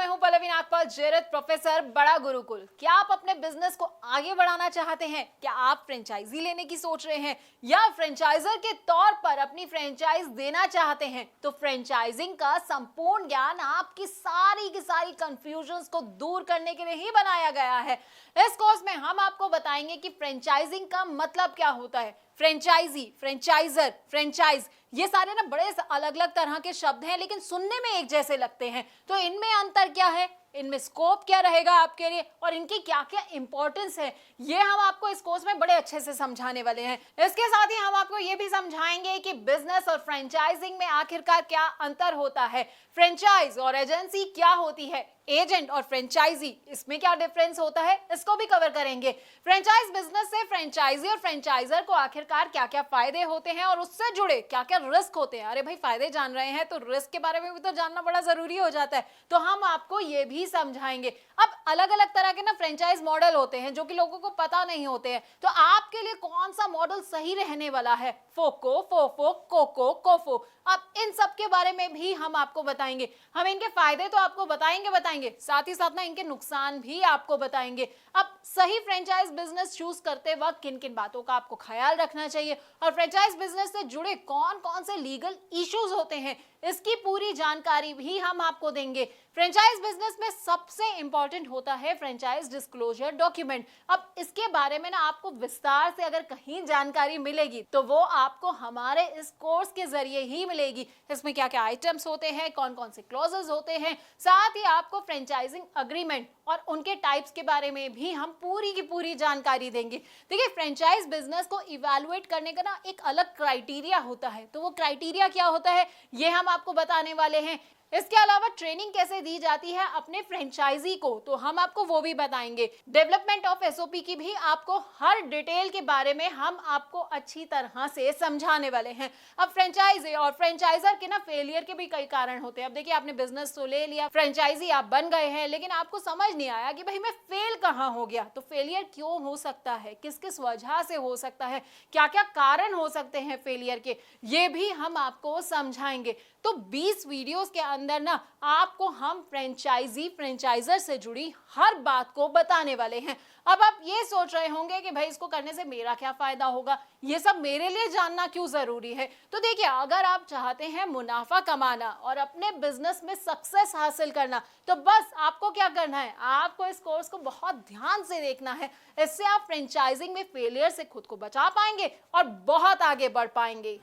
हूं पल्लवी नागपाल, जेरत प्रोफेसर, बड़ा गुरुकुल। क्या आप अपने बिजनेस को आगे बढ़ाना चाहते हैं? क्या आप फ्रेंचाइजी लेने की सोच रहे हैं या फ्रेंचाइजर के तौर पर अपनी फ्रेंचाइज देना चाहते हैं? तो फ्रेंचाइजिंग का संपूर्ण ज्ञान आपकी सारी की सारी कंफ्यूजन्स को दूर करने के लिए ही बनाया गया है। इस कोर्स में हम आपको बताएंगे कि फ्रेंचाइजिंग का मतलब क्या होता है। फ्रेंचाइजी, फ्रेंचाइजर, फ्रेंचाइज, ये सारे ना बड़े अलग अलग तरह के शब्द हैं, लेकिन सुनने में एक जैसे लगते हैं। तो इनमें अंतर क्या है, इनमें स्कोप क्या रहेगा आपके लिए और इनकी क्या क्या इंपॉर्टेंस है, ये हम आपको इस कोर्स में बड़े अच्छे से समझाने वाले हैं। इसके साथ ही हम आपको ये भी समझाएंगे कि बिजनेस और फ्रेंचाइजिंग में आखिरकार क्या अंतर होता है, फ्रेंचाइज और एजेंसी क्या होती है, एजेंट और फ्रेंचाइजी इसमें क्या डिफरेंस होता है, इसको भी कवर करेंगे। फ्रेंचाइज बिजनेस से फ्रेंचाइजी और फ्रेंचाइजर को आखिरकार क्या क्या फायदे होते हैं और उससे जुड़े क्या क्या रिस्क होते हैं। अरे भाई, फायदे जान रहे हैं तो रिस्क के बारे में भी तो जानना बड़ा जरूरी हो जाता है, तो हम आपको ये भी समझाएंगे। अब अलग अलग तरह के ना फ्रेंचाइज मॉडल होते हैं जो कि लोगों को पता नहीं होते हैं, तो आपके लिए कौन सा मॉडल सही रहने वाला है, फोको, फोफो, कोको, कोफो, अब इन सब के बारे में भी हम आपको बताएंगे। हम इनके फायदे तो आपको बताएंगे, साथ ही साथ ना इनके नुकसान भी आपको बताएंगे। अब सही फ्रेंचाइज बिजनेस चूज करते वक्त किन किन बातों का आपको ख्याल रखना चाहिए और फ्रेंचाइज बिजनेस से जुड़े कौन कौन से लीगल इश्यूज होते हैं, इसकी पूरी जानकारी भी हम आपको देंगे। फ्रेंचाइज बिजनेस में सबसे इंपॉर्टेंट होता है फ्रेंचाइज डिस्क्लोजर डॉक्यूमेंट। अब इसके बारे में ना आपको विस्तार से अगर कहीं जानकारी मिलेगी तो वो आपको हमारे इस कोर्स के जरिए ही मिलेगी। इसमें क्या क्या आइटम्स होते हैं, कौन कौन से क्लॉजेस होते हैं, साथ ही आपको फ्रेंचाइजिंग अग्रीमेंट और उनके टाइप्स के बारे में भी हम पूरी की पूरी जानकारी देंगे। देखिए, फ्रेंचाइज बिजनेस को इवैल्यूएट करने का ना एक अलग क्राइटेरिया होता है, तो वो क्राइटेरिया क्या होता है ये हम आपको बताने वाले हैं। इसके अलावा ट्रेनिंग कैसे दी जाती है अपने फ्रेंचाइजी को, तो हम आपको वो भी बताएंगे। डेवलपमेंट ऑफ एसओपी की भी आपको हर डिटेल के बारे में हम आपको अच्छी तरह से समझाने वाले हैं। अब फ्रेंचाइजी और फ्रेंचाइजर के ना फेलियर के भी कई कारण होते हैं। अब देखिए, आपने बिजनेस तो ले लिया, फ्रेंचाइजी आप बन गए हैं, लेकिन आपको समझ नहीं आया कि भाई मैं फेल कहाँ हो गया। तो फेलियर क्यों हो सकता है, किस किस वजह से हो सकता है, क्या क्या कारण हो सकते हैं फेलियर के, ये भी हम आपको समझाएंगे। तो 20 वीडियोस के अंदर ना आपको हम फ्रेंचाइजी फ्रेंचाइजर से जुड़ी हर बात को बताने वाले हैं। अब आप ये सोच रहे होंगे कि भाई इसको करने से मेरा क्या फायदा होगा, ये सब मेरे लिए जानना क्यों जरूरी है। तो देखिए, अगर आप चाहते हैं मुनाफा कमाना और अपने बिजनेस में सक्सेस हासिल करना, तो बस आपको क्या करना है, आपको इस कोर्स को बहुत ध्यान से देखना है। इससे आप फ्रेंचाइजिंग में फेलियर से खुद को बचा पाएंगे और बहुत आगे बढ़ पाएंगे।